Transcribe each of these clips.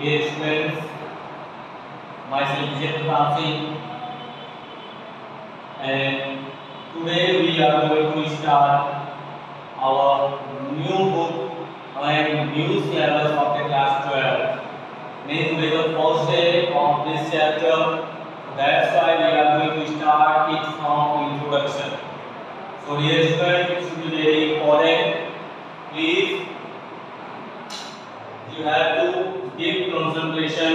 Dear students, myself Vijay Pratap Singh, and today we are going to start our new book and new syllabus of the class 12. Means today is the first day of this chapter, that's why we are going to start it from introduction. So dear students, it should be very important. Please, you have to give concentration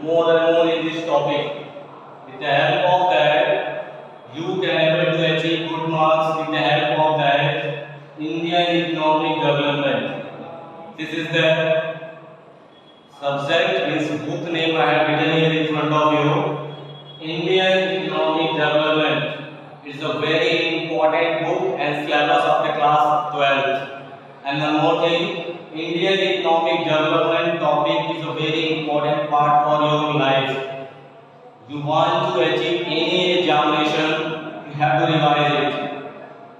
more and more in this topic. With the help of that, you can able to achieve good marks. With the help of that, Indian economic development. This is the subject, means book name I have written here in front of you. Indian economic development is a very important book and syllabus of the class 12th. And one more thing, Indian economic development topic is a very important part for your life. You want to achieve any examination, you have to revise it.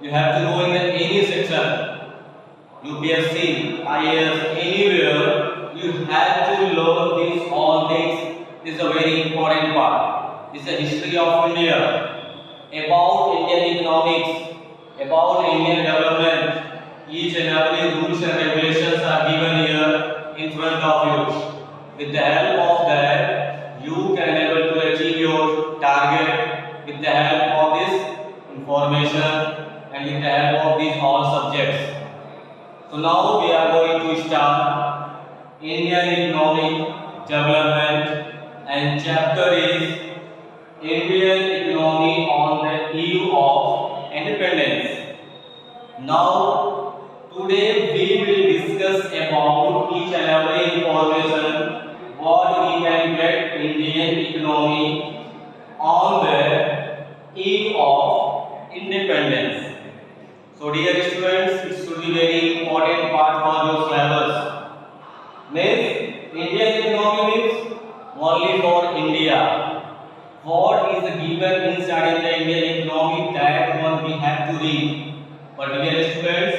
You have to know in any section, UPSC, IAS, anywhere, you have to learn these all things. This is a very important part. This is the history of India, about Indian economics, about Indian development. Each and every rules and regulations are given here in front of you. With the help of that, you can able to achieve your target with the help of this information and with the help of these all subjects. So now we are going to start Indian economic development, and chapter is Indian economy on the eve of independence. Now today we will discuss about each and every information what we can get Indian economy on the eve of independence. So dear students, it should be very important part for your syllabus. Means Indian economy means only for India. What is given inside in the Indian economy, that one we have to read. But dear students,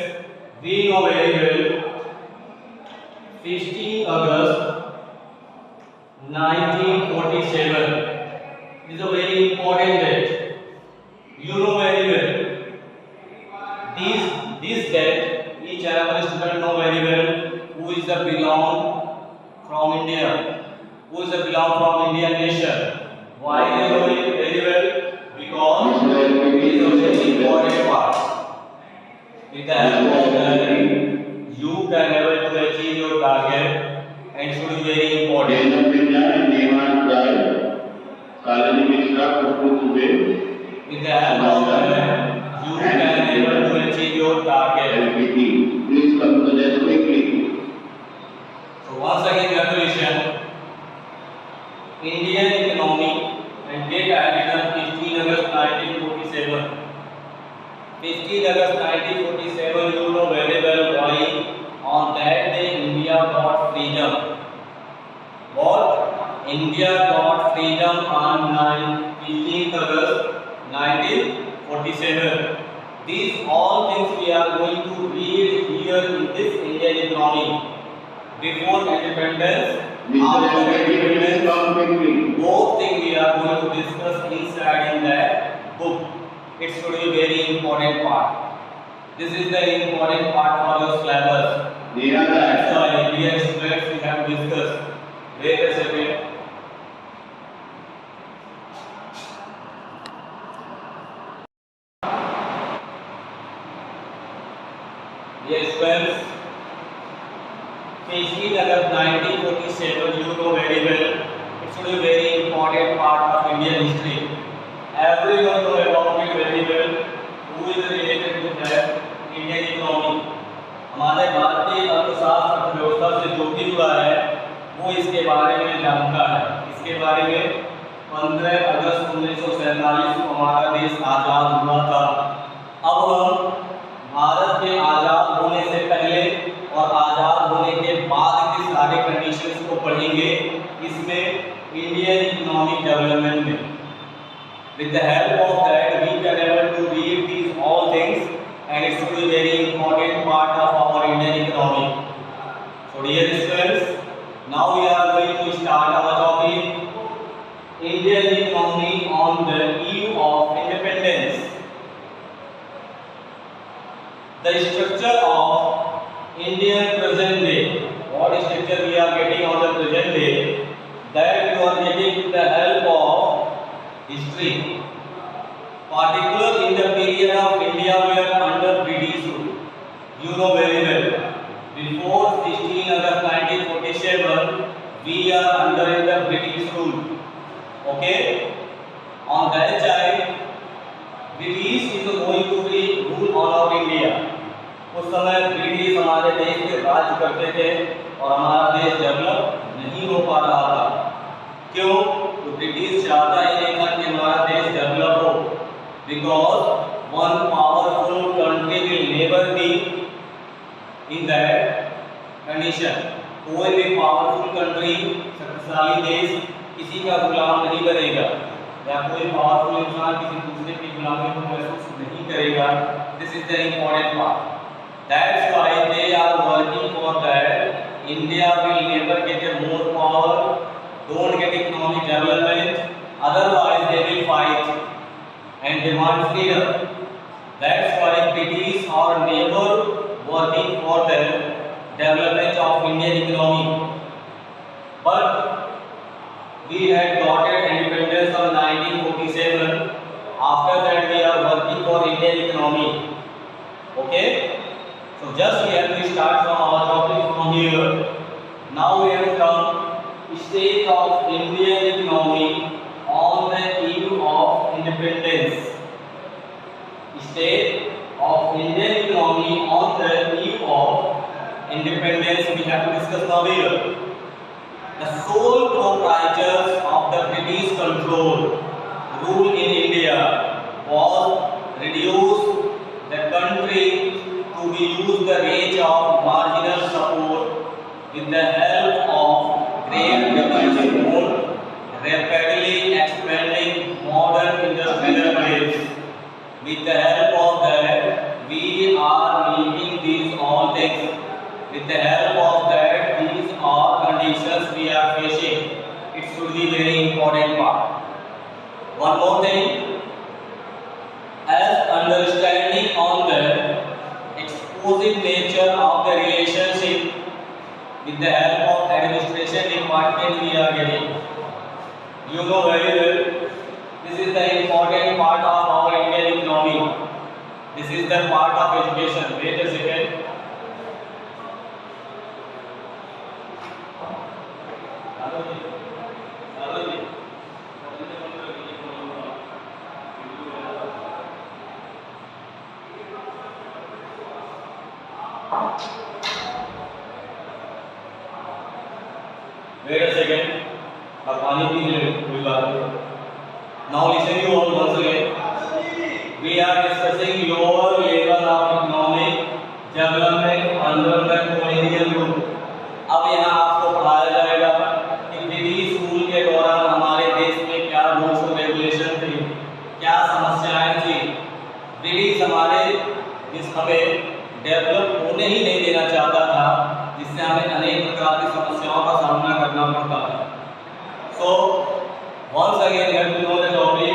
we know very well 16 August 1947 is a very important date. You know very well. This date, each and every student know very well who is the belong from India, who is the belong from Indian nation. Why they know it very well? Because it is a very important part. With the help of that, you can able to achieve your target, and should be very important. With the help of that, you can able to achieve your target. Please come to the desk quickly. So once again, congratulations. Indian economy and date I written 15 August 1947. 15 August 1947, you know very well why. On that day, India got freedom. What? India got freedom on 15 August 1947. These all things we are going to read here in this Indian economy. Before independence, after independence, both things we are going to discuss inside in that book. It should be very important part. This is the important part for your syllabus. That's why dear students, we have discussed. Wait a second. Dear students, 15 August 1947, you know very well. It should be very important part of Indian history. Everyone know about it very well. Who is related with that Indian economy? हमारे भारतीय अर्थशास्त्र अर्थव्यवस्था से जो भी जुड़ा है वो इसके बारे में जानता है। इसके बारे में 15 अगस्त 1947 को हमारा देश आज़ाद हुआ था। अब हम भारत के आज़ाद होने से पहले और आज़ाद होने के बाद के सारे कंडीशंस को पढ़ेंगे इसमें इंडियन इकोनॉमिक डेवलपमेंट में। With the help of that, we can able to read these all things, and it should be very important part of our Indian economy. So dear students, now now we are going to start our topic, Indian economy on the eve of independence. The structure of Indian present day. What structure we are getting on the present day? That you are getting with the help of history. Particular in the period of India were under British rule. You know very well. Before 16 August 1947, we are under the British rule. Okay? On that time, British is going to be rule on our India. उस समय British हमारे देश पे राज करते थे और हमारा देश डेवलप नहीं हो पा रहा था. क्यों? तो ब्रिटिश चाहता ही नहीं था कि हमारा देश डेवलप हो. Because one powerful country will never be in that condition. कोई भी पावरफुल कंट्री, शक्तिशाली देश किसी का गुलाम नहीं बनेगा या कोई पावरफुल इंसान किसी दूसरे की गुलामी को महसूस नहीं करेगा. This is the important part. That's why they are working for that. India will never get a more power, don't get economic development. Otherwise, they will fight and demand freedom. That's why British are never working for the development of Indian economy. But we had gotten independence on 1947. After that, we are working for Indian economy. Okay? So just we have to start from our topic from here. Now we have come state of Indian economy on the eve of independence. State of Indian economy on the eve of independence we have to discuss now here. The sole proprietors of the British control rule in India was reduce the country to be used the range of marginal support with the help of Great British more rapidly expanding modern industrial base. With the help of that, we are meeting these all things. With the help of that, these are conditions we are facing. It should be very important part. One more thing, as understanding on the exclusive nature of the relationship with the help of administration department we are getting. You know very well, this is the important part of our Indian economy. This is the part of education. Wait a second. Wait a second. अब पानी P ले कोई बात नहीं. Now listen you all once again. We are discussing lower level of economic development under the colonial rule. अब यहाँ आपको पढ़ाया जाएगा कि ब्रिटिश रूल के दौरान हमारे देश में क्या रूल्स और रेगुलेशन थे, क्या समस्याएं थी. ब्रिटिश हमारे देश हमें डेवलप होने ही नहीं देना चाहता था, जिससे हमें अनेक प्रकार की समस्याओं का सामना करना पड़ता था. So once again, you have to know the topic,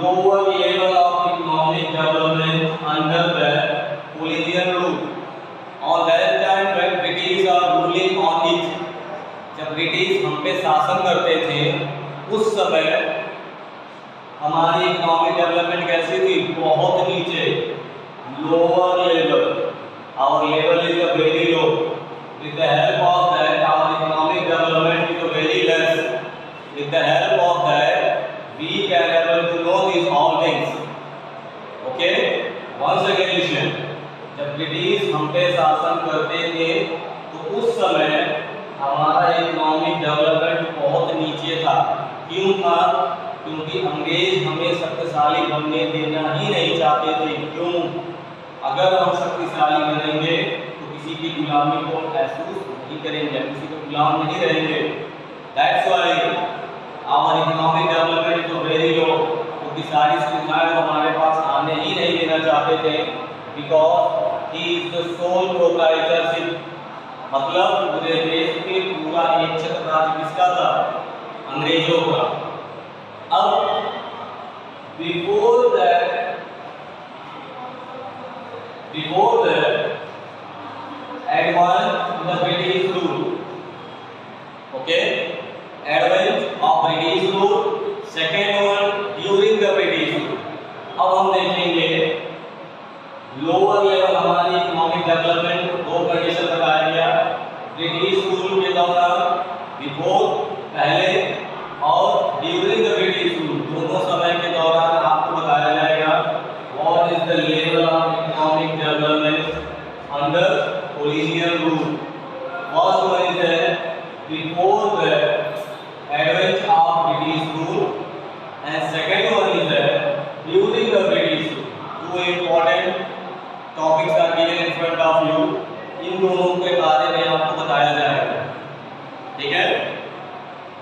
lower level of economic development under the colonial rule. On that time when British are ruling on it, जब ब्रिटिश हम पे शासन करते थे, उस समय हमारी इकोनॉमिक डेवलपमेंट कैसी थी? बहुत नीचे, lower level. Our level is very low. With the help of that, our economic development is very less. With the help of that, we can able to know these all things. Okay? Once again listen. जब British हम पे शासन करते थे, तो उस समय हमारा इकोनॉमिक डेवलपमेंट बहुत नीचे था. क्यों था? क्योंकि अंग्रेज हमें शक्तिशाली बनने देना ही नहीं चाहते थे. क्यों? अगर हम शक्तिशाली बनेंगे तो किसी की गुलामी को महसूस नहीं करेंगे, किसी को गुलाम नहीं रहेंगे. That's why our economic development is very low. क्योंकि सारी सुविधाएं हमारे पास आने ही नहीं देना चाहते थे. Because he is the sole proprietorship मतलब पूरे देश के पूरा एक छत्र राज्य किसका था? अंग्रेजों का। अब before that advent the British rule, okay, advent of British rule, second one during the British rule। अब हम देखेंगे लोअर लेवल हमारी इकोनॉमिक डेवलपमेंट दो कंडीशन बताया गया ब्रिटिश रूल के दौरान, बिफोर पहले और ड्यूरिंग द ब्रिटिश रूल दोनों समय के दौरान आपको बताया जाएगा what is the level of economic development under colonial rule। First one is that before the advent of British rule, and second one is that during the British rule। Two important topics are given in front of you। इन दोनों के बारे में आपको बताया जाएगा, ठीक है।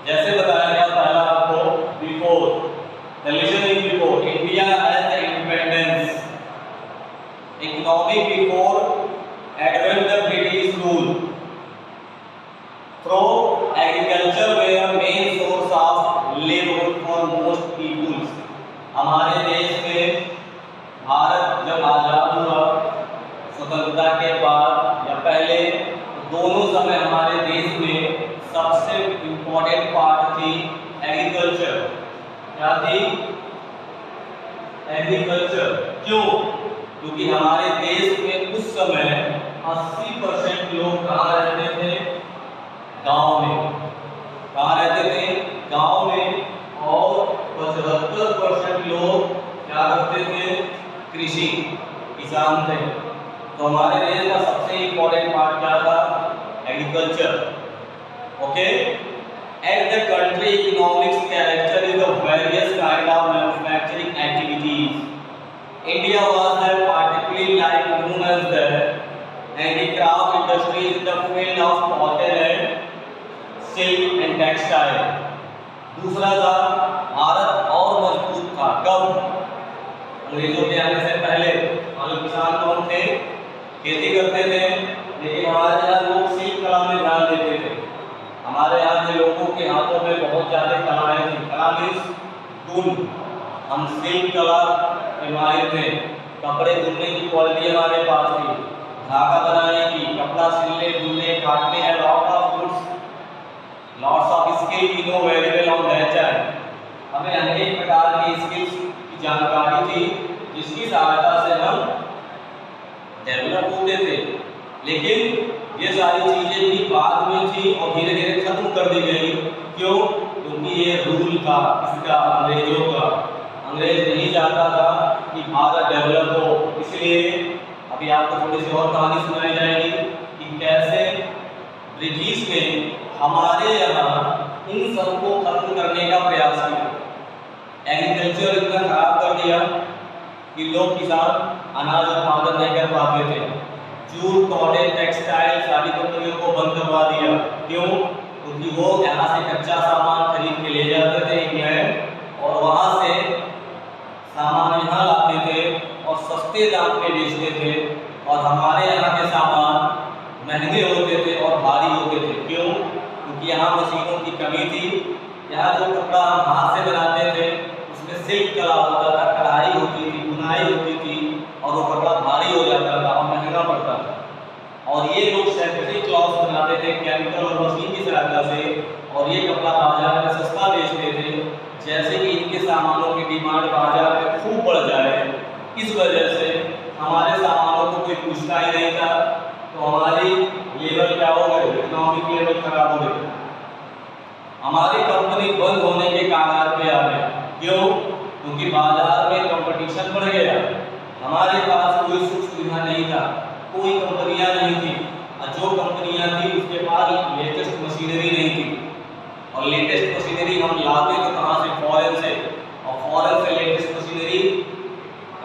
जैसे बताया गया पहला आपको before, the lesson is before India has the independence, economic before advent the British rule, through agriculture were main source of livelihood for most peoples। हमारे देश में भारत जब आजाद हुआ स्वतंत्रता के बाद या पहले, दोनों समय हमारे देश में सबसे इम्पोर्टेंट पार्ट थी एग्रीकल्चर। क्या थी? एग्रीकल्चर। क्यों? क्योंकि हमारे देश में उस समय 80% लोग कहाँ रहते थे? गांव में। कहाँ रहते थे? गांव में। और 75% लोग क्या करते थे? कृषि, किसान थे। तो हमारे देश का सबसे इम्पोर्टेंट पार्ट क्या था? Agriculture, okay. At the country economics character is the various kind of manufacturing activities. India was particularly like known as the handicraft industries in the field of cotton and silk and textile। दूसरा था भारत और मजबूत था। कब? अंग्रेजों के आने से पहले। हम किसान कौन थे? खेती करते थे, लेकिन हमारे यहाँ लोग सिल्क कला में ध्यान देते थे। हमारे यहाँ के लोगों के हाथों में बहुत ज्यादा कलाएं थी। कला मीन्स गुण। हम सिल्क कला के माहिर थे। कपड़े बुनने की क्वालिटी हमारे पास थी, धागा बनाने की, कपड़ा सिलने, बुनने, काटने है, lots of skill we know very well on that time. हमें अनेक प्रकार की स्किल्स की जानकारी थी जिसकी सहायता से हम डेवलप होते थे। लेकिन ये सारी चीजें भी बाद में थी और धीरे धीरे खत्म कर दी गई। क्यों? क्योंकि ये रूल था इसका, अंग्रेजों का। अंग्रेज नहीं चाहता था कि भारत डेवलप हो, इसलिए अभी आपको थोड़ी सी और कहानी सुनाई जाएगी कि कैसे ब्रिटिश ने हमारे यहाँ इन सबको खत्म करने का प्रयास किया। एग्रीकल्चर इतना खराब कर दिया कि लोग किसान अनाज उत्पादन नहीं कर पाते थे। जूट, कॉटन, टेक्सटाइल सारी कंपनियों को बंद करवा दिया। क्यों? क्योंकि वो यहाँ से कच्चा सामान खरीद के ले जाते थे इंग्लैंड और वहाँ से सामान यहाँ लाते थे और सस्ते दाम पे बेचते थे, और हमारे यहाँ के सामान महंगे होते थे और भारी होते थे। क्यों? क्योंकि यहाँ मशीनों की कमी थी। यहाँ जो कपड़ा हम हाथ से बनाते थे उसमें सिल्क कला होता था, कढ़ाई होती थी, बुनाई होती थी, और वो कपड़ा भारी हो जाता था और महंगा पड़ता था। और ये लोग सिंथेटिक क्लॉथ बनाते थे केमिकल और मशीन की सहायता से, और ये कपड़ा बाजार में सस्ता बेचते थे। जैसे कि इनके सामानों की डिमांड बाजार में खूब बढ़ जाए, इस वजह से हमारे सामानों को कोई पूछता ही नहीं था। तो हमारी लेवल क्या हो गई? इकोनॉमिक लेवल खराब हो गई। हमारी कंपनी बंद होने के कगार पे आ गई। क्यों? क्योंकि बाजार में कंपटीशन बढ़ गया। हमारे पास कोई सुख सुविधा नहीं था, कोई कंपनियां नहीं थी, और जो कंपनियां थी उसके पास लेटेस्ट मशीनरी नहीं थी। और लेटेस्ट मशीनरी हम लाते तो कहाँ से? फॉरेन से। और फॉरेन से लेटेस्ट मशीनरी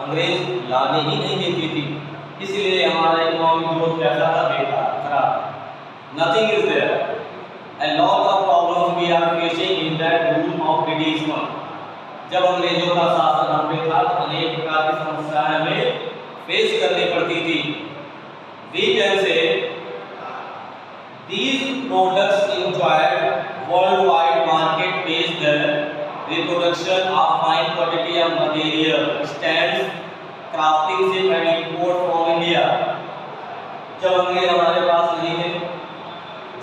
अंग्रेज लाने ही नहीं देती थी। इसलिए हमारा इकोनॉमिक ग्रोथ कैसा था? बेकार, खराब। Nothing is there. A lot of problems we are facing in that rule of British one। जब अंग्रेजों का शासन हम पे था तो अनेक प्रकार की समस्याएं हमें फेस करनी पड़ती थी। We can say products enjoyed worldwide market based the reproduction of fine quantity of material stamps crafting and import from India। जब अंग्रेज हमारे पास नहीं थे,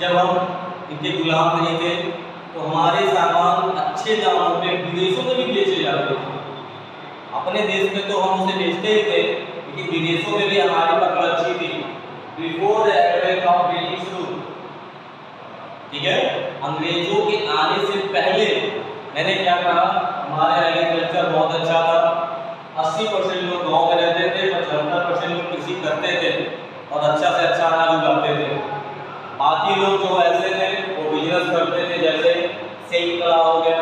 जब हम इनके गुलाम नहीं थे, तो हमारे सामान अच्छे दामों पे विदेशों में भी बेचे जाते थे। अपने देश में तो हम उसे बेचते ही थे, लेकिन विदेशों में भी हमारी पकड़ अच्छी थी। Before the advent of British rule, ठीक है, अंग्रेजों के आने से पहले मैंने क्या कहा, हमारा एग्रीकल्चर बहुत अच्छा था। 80% लोग गांव में रहते थे, 75% लोग कृषि करते थे और अच्छा से अच्छा अनाज उगाते थे। बाकी लोग जो ऐसे थे वो बिजनेस करते थे, जैसे सेल कला हो गया,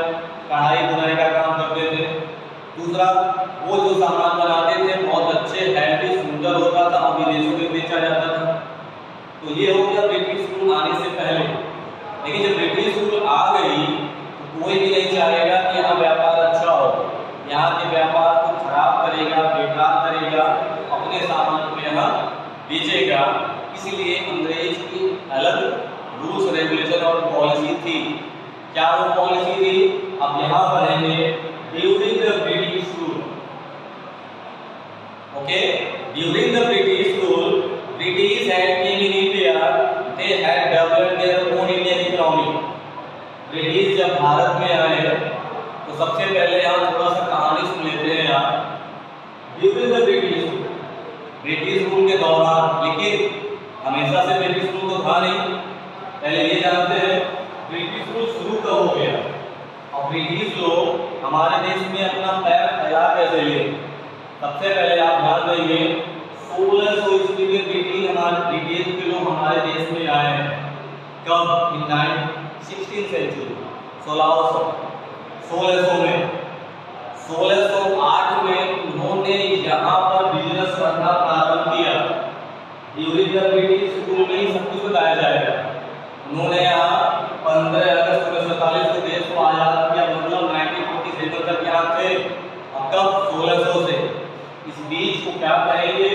कढ़ाई बुनाई का काम करते थे। दूसरा, वो जो सामान बनाते थे बहुत अच्छे हेल्दी सुंदर होता था और विदेशों में बेचा जाता था। तो ये हो गया ब्रिटिश रूल आने से पहले। लेकिन जब ब्रिटिश रूल आ गई तो कोई भी नहीं चाहेगा कि यहाँ व्यापार अच्छा हो, यहाँ के व्यापार को खराब करेगा, बेकार करेगा, अपने सामान को यहाँ बेचेगा। इसलिए अंग्रेज की अलग रूल्स रेगुलेशन और पॉलिसी थी। क्या वो पॉलिसी थी, अब यहाँ पढ़ेंगे। During the British rule, okay, during the British rule British had came in India, they had developed their own Indian economy. British जब भारत में आए तो सबसे पहले यहाँ थोड़ा सा कहानी सुन लेते हैं। यहाँ ड्यूरिंग द ब्रिटिश रूल के दौरान, लेकिन हमेशा से ब्रिटिश रूल तो था नहीं। पहले ये जानते हैं ब्रिटिश रूल शुरू कब हो गया और ब्रिटिश लोग हमारे देश में अपना पैर फैला कैसे लिए। सबसे पहले आप ध्यान देंगे 1600 ईस्वी में ब्रिटिश के लोग हमारे देश में आए हैं। कब? इन 16th सेंचुरी, 1600 में। 1608 में उन्होंने यहाँ पर बिजनेस करना प्रारंभ किया। ड्यूरिंग द ब्रिटिश रूल में ही सब कुछ बताया जाएगा। उन्होंने यहाँ 15 अगस्त 1947 को देश को आजाद किया, मतलब 1947 तक यहाँ थे। अब कब? 1600 से। इस बीच को क्या कहेंगे?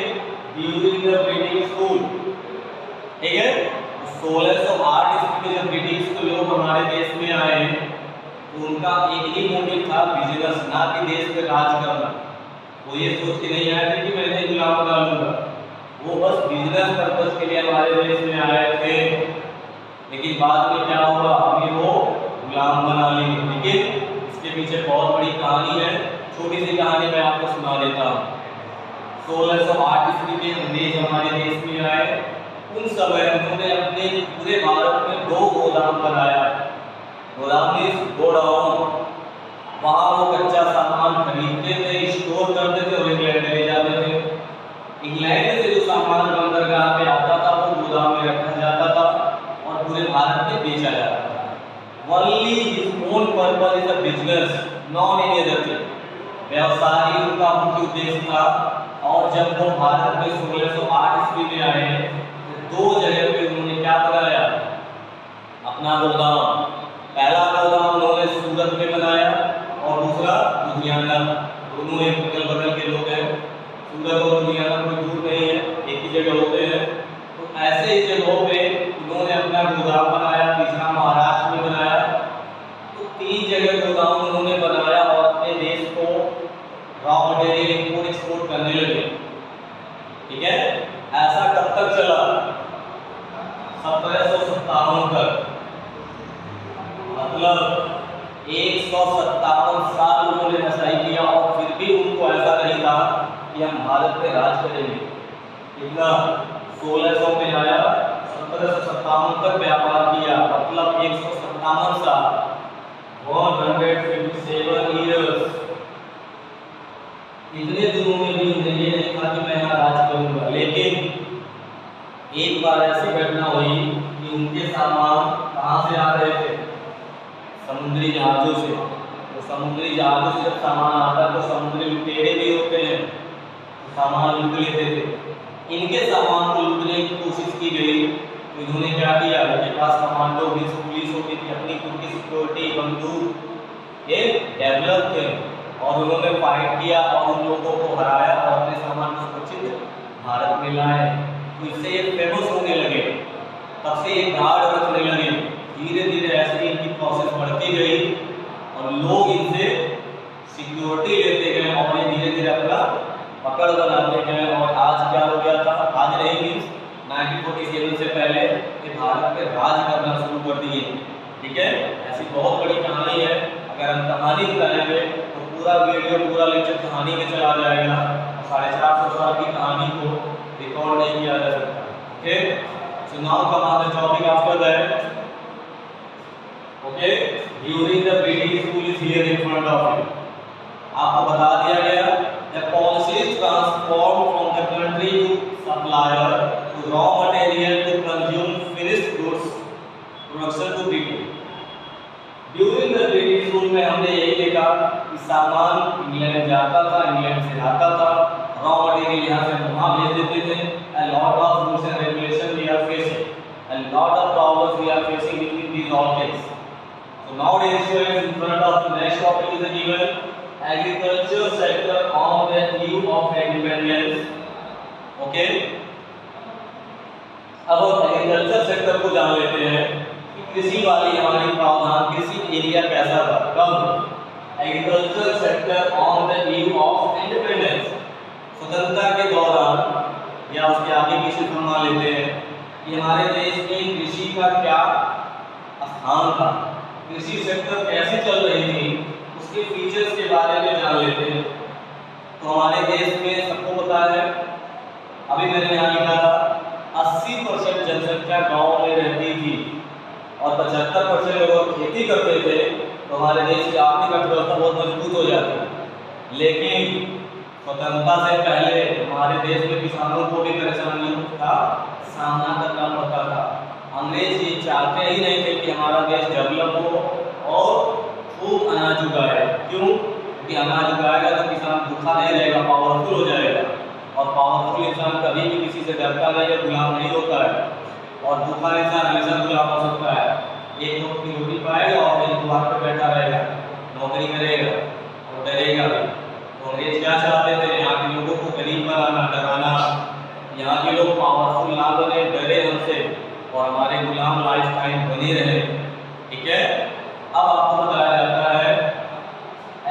ड्यूरिंग द ब्रिटिश रूल, ठीक है। 1608 ईस्वी में जब ब्रिटिश के लोग हमारे देश में आए तो उनका एक ही मोटिव था, बिजनेस, ना कि देश पे राज करना। वो ये सोच के नहीं आए थे कि मैं इन्हें गुलाम बना लूंगा, वो बस बिजनेस पर्पस के लिए हमारे देश में आए थे। लेकिन बाद में क्या हुआ, हमें वो गुलाम बना लेंगे। लेकिन इसके पीछे बहुत बड़ी कहानी है, छोटी सी कहानी मैं आपको सुना देता हूँ। 1608 ईस्वी में अंग्रेज हमारे देश में आए। उन समय उन्होंने अपने पूरे भारत में 2 गोदाम बनाया। गोदाम मीन्स गोडाउन। वहाँ वो कच्चा सामान खरीदते थे, स्टोर करते थे और इंग्लैंड ले जाते थे। इंग्लैंड से जो सामान बंदरगाह पे आता था वो गोदाम में रखा जाता था और पूरे भारत में बेचा जाता था। Only his own purpose is a business, non any other thing. व्यवसाय ही उनका मुख्य उद्देश्य था। और जब वो भारत में 1608 ईस्वी में आए तो 2 जगह पे उन्होंने क्या बनाया, अपना गोदाम। पहला गोदाम उन्होंने सूरत में बनाया और दूसरा लुधियाना। दोनों एक बगल के लोग हैं, सूरत और लुधियाना कोई दूर नहीं है, एक ही जगह होते हैं। तो ऐसे ही जगहों पे उन्होंने अपना गोदाम बनाया। तीसरा महाराष्ट्र में बनाया। तो 3 जगह गोदाम उन्होंने बनाया और अपने देश को रॉ मटेरियल इंपोर्ट एक्सपोर्ट करने लगे, ठीक है। ऐसा कब तक चला? 1757 तक, मतलब 157 साल उन्होंने ऐसा ही किया और फिर भी उनको ऐसा नहीं था कि हम भारत पे राज करेंगे। इतना 1600 में आया, 1757 तक व्यापार किया, मतलब 157 साल, 157 ईयर्स। इतने दिनों में भी उन्हें ये नहीं था कि मैं यहाँ राज करूंगा। लेकिन एक बार ऐसी घटना हुई कि उनके सामान कहाँ से आ रहे थे? समुद्री जहाजों से। तो समुद्री जहाजों से जब सामान आता है तो समुद्री लुटेरे भी होते हैं, तो सामान लूट लेते थे। इनके सामान को लूटने की कोशिश की गई तो इन्होंने क्या किया, इनके पास कमांडो पुलिस होती थी, अपनी खुद की सिक्योरिटी, बंदूक ये डेवलप थे और उन्होंने फाइट किया और उन लोगों को हराया और अपने सामान को सुरक्षित भारत में लाए। तो इससे ये फेमस होने लगे। तब से ये गार्ड रखने लगे। धीरे धीरे ऐसे इनकी प्रोसेस बढ़ती गई और लोग इनसे सिक्योरिटी लेते गए और ये धीरे धीरे अपना पकड़ बनाते गए। और आज क्या हो गया था, आज नहीं मीन्स 1947 से पहले ये भारत पे राज करना शुरू कर दिए। ठीक है, ऐसी बहुत बड़ी कहानी है। अगर हम कहानी बताएंगे तो पूरा वीडियो पूरा लेक्चर कहानी में चला जाएगा। 450 साल की कहानी को रिकॉर्ड नहीं किया जा सकता। Okay, so now come on the topic after that. Okay, during the British rule is here in front of you. आपको बता दिया गया the policies transform from the country to supplier to raw material to consume finished goods production to people. During the British rule में हमने यही देखा कि सामान इंग्लैंड जाता था, इंग्लैंड से आता था, रॉ मटेरियल यहाँ से वहाँ भेज देते थे। A lot of rules and regulations we are facing, a lot of problems we are facing between these all things. So nowadays students, in front of the next topic is given agriculture sector on the eve of independence. Okay, अब agriculture sector को जान लेते हैं कि कृषि वाली हमारी प्रावधान कृषि एरिया कैसा था। कब agriculture sector on the eve of independence, स्वतंत्रता के दौरान या उसके आगे की सिर्फ हम मान लेते हैं कि हमारे देश में कृषि का क्या स्थान था, कृषि सेक्टर कैसे चल रही थी, उसके फीचर्स के बारे में जान लेते हैं। तो हमारे देश में सबको पता है, अभी मैंने यहाँ लिखा था 80% जनसंख्या गांव में रहती थी और 75% लोग खेती करते थे। तो हमारे देश की आर्थिक अर्थव्यवस्था बहुत मजबूत हो जाती। लेकिन स्वतंत्रता से पहले हमारे देश में किसानों को भी परेशानियों का सामना करना पड़ता था। अंग्रेज ये चाहते ही नहीं थे कि हमारा देश डेवलप हो और खूब अनाज उगाए। क्यों? क्योंकि अनाज उगाएगा तो किसान भूखा नहीं रहेगा, पावरफुल हो जाएगा। और पावरफुल इंसान कभी भी किसी से डरता नहीं है, गुलाम नहीं होता है। और भूखा इंसान हमेशा गुलाम हो सकता है। एक वक्त की रोटी पाएगा और एक द्वार पर बैठा रहेगा, नौकरी करेगा और डरेगा भी। अंग्रेज क्या चाहते थे? यहाँ के लोगों को गरीब बनाना, डराना। यहाँ के लोग पावरफुल ना बने, डरे हमसे और हमारे गुलाम लाइफ टाइम बने रहे। ठीक है, अब आपको बताया जाता है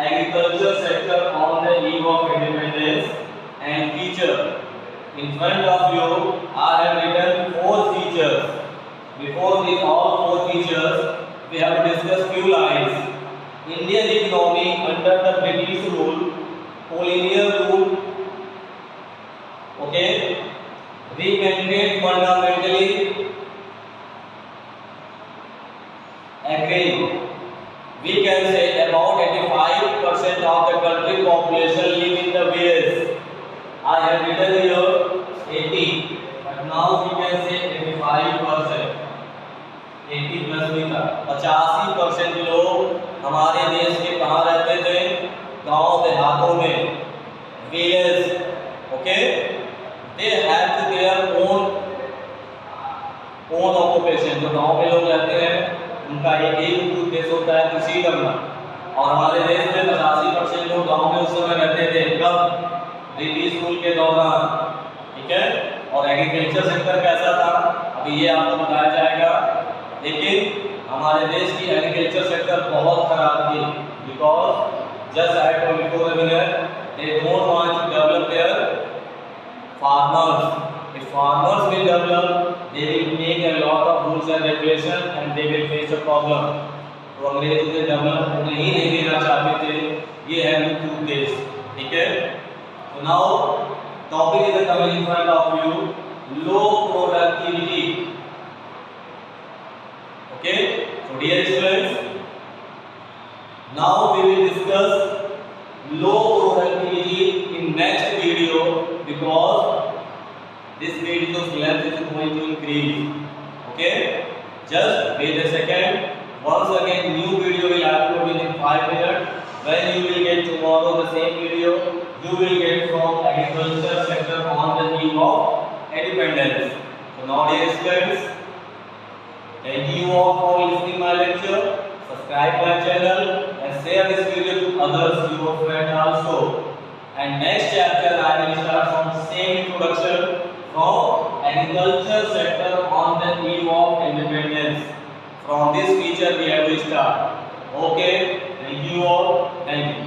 agriculture sector on the eve of independence and feature. In front of you I have written 4 features. Before these all 4 features, we have to discuss few lines. Indian economy under the British rule, colonial rule, okay, we maintain fundamentally agree. We can say about 85% of the country population live in the village. I have written here 80, but now we can say 85%. 80 plus भी था। 85% लोग हमारे देश के कहाँ रहते थे? गांव देहातों में, village. Okay, they have to their own occupation. जो गांव में लोग रहते हैं उनका एक ही उद्देश्य होता है कृषि करना। और हमारे देश में 85% लोग गांव में उस समय रहते थे। कब? ब्रिटिश रूल के दौरान। ठीक है, और एग्रीकल्चर सेक्टर कैसा था अभी ये आपको बताया जाएगा। लेकिन हमारे देश की एग्रीकल्चर सेक्टर बहुत खराब थी, because just I told before a minute they don't want to develop their farmers. If farmers will develop they will make a lot of rules and regulation and they will face a problem. तो अंग्रेज उसे develop होने ही नहीं देना चाहते थे। ये है मुख्य उद्देश्य। ठीक है, तो now topic is coming in front of you, low productivity. Okay, so dear students, now we will discuss low productivity in next video because this video's length is going to increase. Okay, just wait a second. Once again, new video will upload within 5 minutes. When you will get tomorrow the same video, you will get from agriculture sector on the eve of independence. So now, dear students, thank you all for listening my lecture. Subscribe my channel and share this video to others, your friends also. And next chapter I will start from same introduction from agriculture sector on the eve of independence. From this feature we have to start. Okay, thank you all. Thank you.